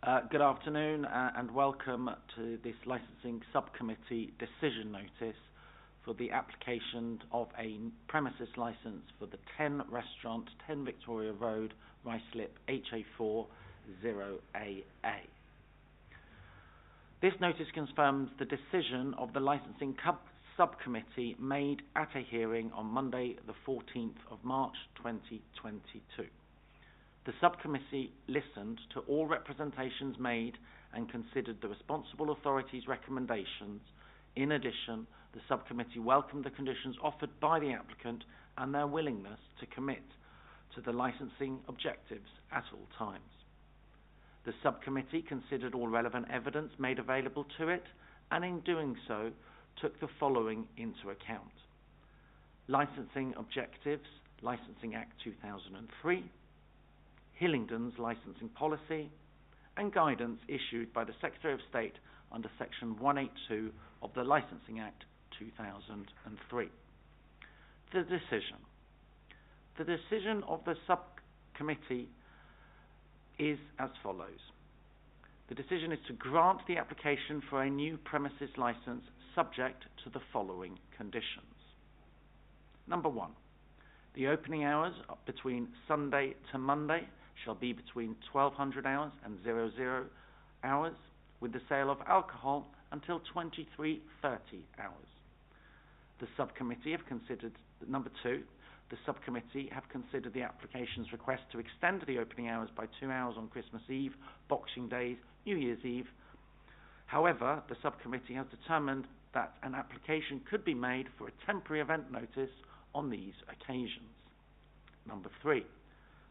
Good afternoon and welcome to this licensing subcommittee decision notice for the application of a premises license for the 10 restaurant, 10 Victoria Road, Ruislip, HA4 0AA. This notice confirms the decision of the licensing subcommittee made at a hearing on Monday the 14th of March 2022. The subcommittee listened to all representations made and considered the responsible authorities' recommendations. In addition, the subcommittee welcomed the conditions offered by the applicant and their willingness to commit to the licensing objectives at all times. The subcommittee considered all relevant evidence made available to it and in doing so took the following into account: licensing objectives, Licensing Act 2003, Hillingdon's licensing policy, and guidance issued by the Secretary of State under Section 182 of the Licensing Act 2003. The decision. The decision of the subcommittee is as follows. The decision is to grant the application for a new premises license subject to the following conditions. Number 1. The opening hours between Sunday to Monday shall be between 1200 hours and 00 hours, with the sale of alcohol until 23:30 hours. The subcommittee have considered number 2. The subcommittee have considered the application's request to extend the opening hours by 2 hours on Christmas Eve, Boxing Day, New Year's Eve. However, the subcommittee has determined that an application could be made for a temporary event notice on these occasions. Number 3.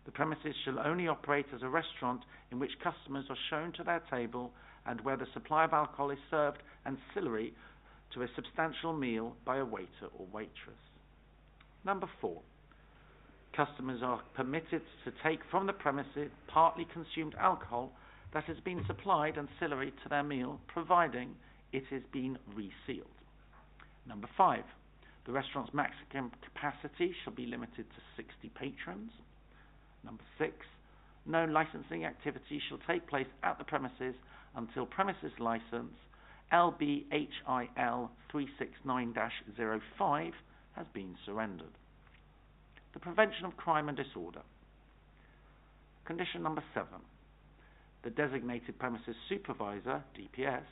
The premises shall only operate as a restaurant in which customers are shown to their table and where the supply of alcohol is served ancillary to a substantial meal by a waiter or waitress. Number 4. Customers are permitted to take from the premises partly consumed alcohol that has been supplied ancillary to their meal, providing it has been resealed. Number 5. The restaurant's maximum capacity shall be limited to 60 patrons. Number 6. No licensing activity shall take place at the premises until premises license LBHIL 369-05 has been surrendered. The prevention of crime and disorder. Condition number 7. The designated premises supervisor, DPS,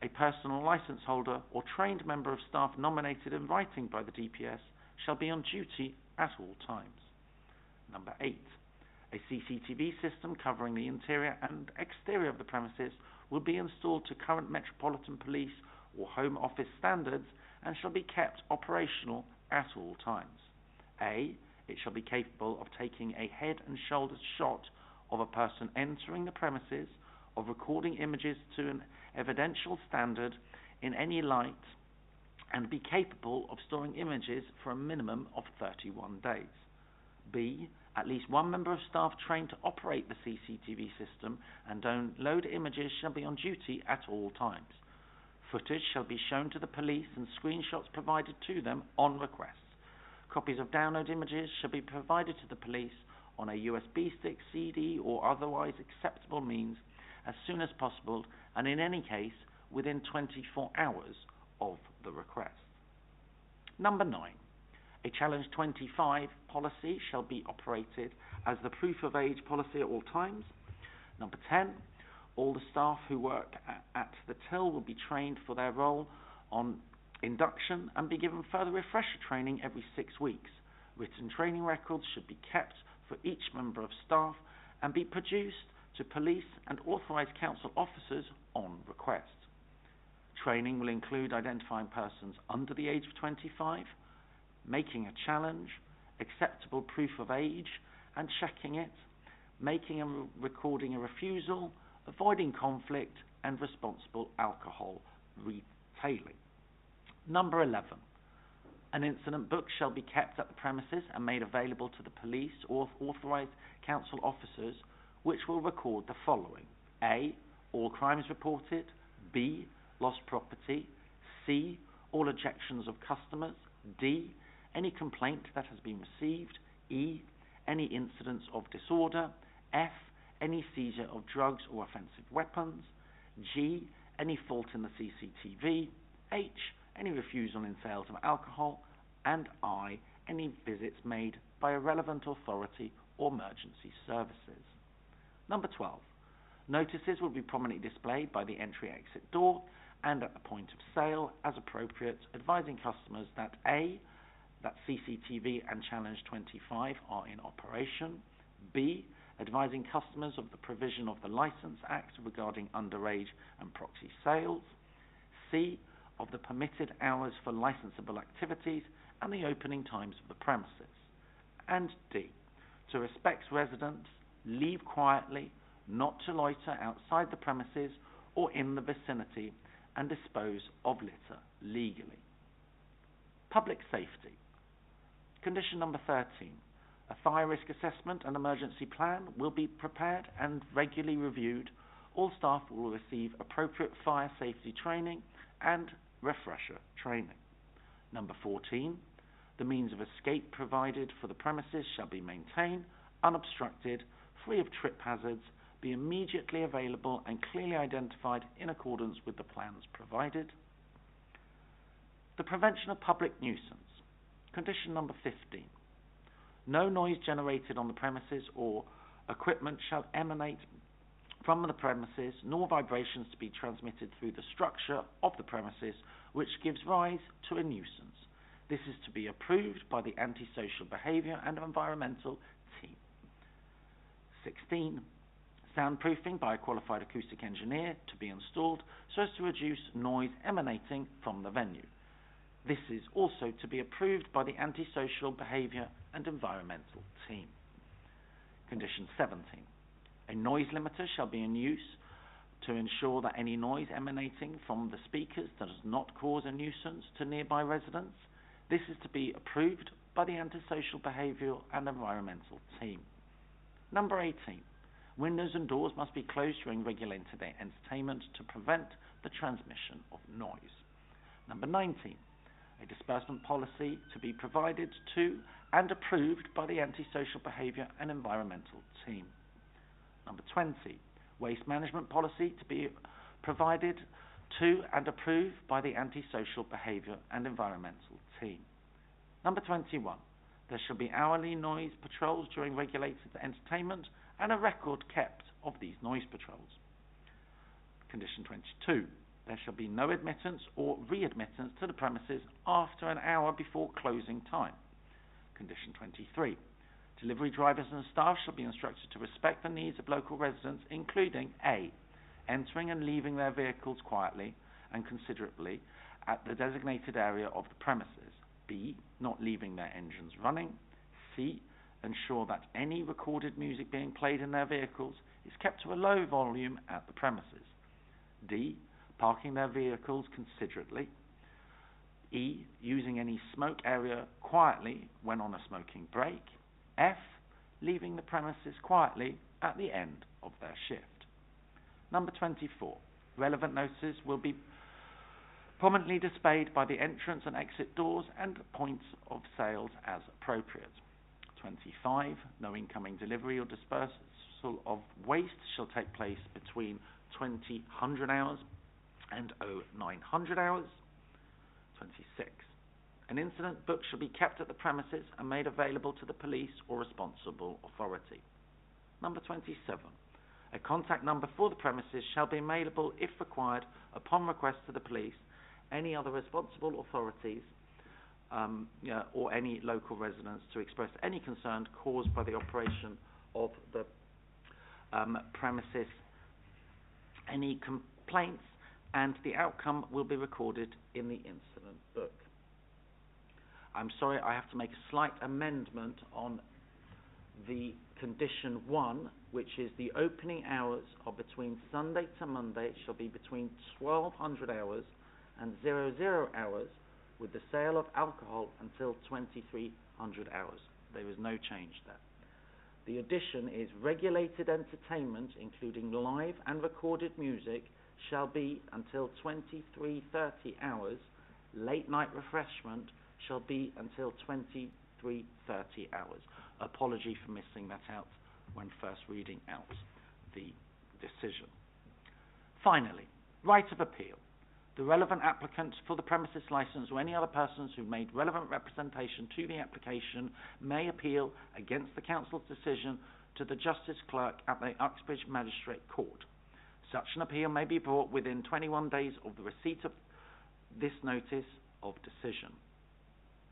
a personal license holder or trained member of staff nominated in writing by the DPS shall be on duty at all times. Number 8. A CCTV system covering the interior and exterior of the premises will be installed to current Metropolitan Police or Home Office standards and shall be kept operational at all times. A. It shall be capable of taking a head and shoulders shot of a person entering the premises, of recording images to an evidential standard in any light, and be capable of storing images for a minimum of 31 days. B. At least one member of staff trained to operate the CCTV system and download images shall be on duty at all times. Footage shall be shown to the police and screenshots provided to them on request. Copies of download images shall be provided to the police on a USB stick, CD or otherwise acceptable means as soon as possible and in any case within 24 hours of the request. Number 9. A Challenge 25 policy shall be operated as the proof of age policy at all times. Number 10. All the staff who work at the till will be trained for their role on induction and be given further refresher training every 6 weeks. Written training records should be kept for each member of staff and be produced to police and authorised council officers on request. Training will include identifying persons under the age of 25, making a challenge, acceptable proof of age and checking it, making and recording a refusal, avoiding conflict and responsible alcohol retailing. Number 11. An incident book shall be kept at the premises and made available to the police or authorised council officers, which will record the following: A. All crimes reported. B. Lost property. C. All ejections of customers. D. Any complaint that has been received. E. Any incidents of disorder. F. any seizure of drugs or offensive weapons. G, any fault in the CCTV. H, any refusal in sales of alcohol. And I, any visits made by a relevant authority or emergency services. Number 12. Notices will be prominently displayed by the entry-exit door and at the point of sale as appropriate, advising customers that A, that CCTV and Challenge 25 are in operation. B, advising customers of the provision of the Licence Act regarding underage and proxy sales. C, of the permitted hours for licensable activities and the opening times of the premises. And D, to respect residents, leave quietly, not to loiter outside the premises or in the vicinity, and dispose of litter legally. Public safety. Condition number 13. A fire risk assessment and emergency plan will be prepared and regularly reviewed. All staff will receive appropriate fire safety training and refresher training. Number 14. The means of escape provided for the premises shall be maintained, unobstructed, free of trip hazards, be immediately available and clearly identified in accordance with the plans provided. The prevention of public nuisance. Condition number 15. No noise generated on the premises or equipment shall emanate from the premises, nor vibrations to be transmitted through the structure of the premises which gives rise to a nuisance. This is to be approved by the antisocial behaviour and environmental team. 16. Soundproofing by a qualified acoustic engineer to be installed so as to reduce noise emanating from the venue. This is also to be approved by the antisocial behaviour and environmental team. Condition 17. A noise limiter shall be in use to ensure that any noise emanating from the speakers does not cause a nuisance to nearby residents. This is to be approved by the antisocial behavioural and environmental team. Number 18. Windows and doors must be closed during regulated entertainment to prevent the transmission of noise. Number 19. A disbursement policy to be provided to and approved by the antisocial behaviour and environmental team. Number 20. Waste management policy to be provided to and approved by the antisocial behaviour and environmental team. Number 21. There shall be hourly noise patrols during regulated entertainment and a record kept of these noise patrols. Condition 22. There shall be no admittance or readmittance to the premises after an hour before closing time. Condition 23. Delivery drivers and staff shall be instructed to respect the needs of local residents, including A. Entering and leaving their vehicles quietly and considerately at the designated area of the premises. B. Not leaving their engines running. C. Ensure that any recorded music being played in their vehicles is kept to a low volume at the premises. D. Parking their vehicles considerately. E. Using any smoke area quietly when on a smoking break. F. Leaving the premises quietly at the end of their shift. Number 24. Relevant notices will be prominently displayed by the entrance and exit doors and points of sales as appropriate. 25. No incoming delivery or dispersal of waste shall take place between 2000 hours and 0900 hours. 26. An incident book shall be kept at the premises and made available to the police or responsible authority. Number 27. A contact number for the premises shall be available if required upon request to the police, any other responsible authorities, or any local residents to express any concern caused by the operation of the premises, any complaints, and the outcome will be recorded in the incident book. I'm sorry, I have to make a slight amendment on the condition 1, which is the opening hours are between Sunday to Monday shall be between 1200 hours and 00 hours, with the sale of alcohol until 2300 hours. There is no change there. The addition is regulated entertainment, including live and recorded music, shall be until 23:30 hours. Late night refreshment shall be until 23:30 hours. Apology for missing that out when first reading out the decision. Finally, right of appeal. The relevant applicant for the premises licence or any other persons who made relevant representation to the application may appeal against the council's decision to the Justice Clerk at the Uxbridge Magistrate Court. Such an appeal may be brought within 21 days of the receipt of this notice of decision.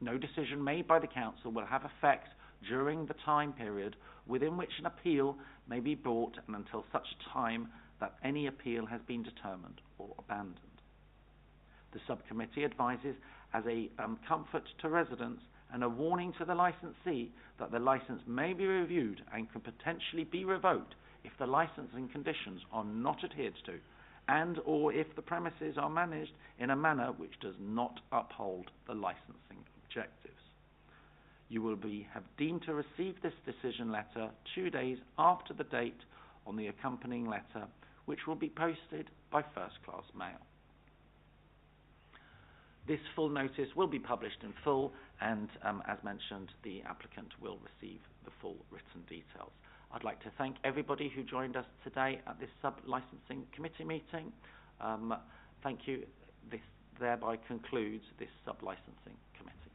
No decision made by the council will have effect during the time period within which an appeal may be brought and until such time that any appeal has been determined or abandoned. The subcommittee advises as a comfort to residents and a warning to the licensee that the licence may be reviewed and can potentially be revoked if the licensing conditions are not adhered to and or if the premises are managed in a manner which does not uphold the licensing objectives. You will have deemed to receive this decision letter 2 days after the date on the accompanying letter, which will be posted by first-class mail. This full notice will be published in full and, as mentioned, the applicant will receive the full written details. I'd like to thank everybody who joined us today at this sub-licensing committee meeting. Thank you. This thereby concludes this sub-licensing committee.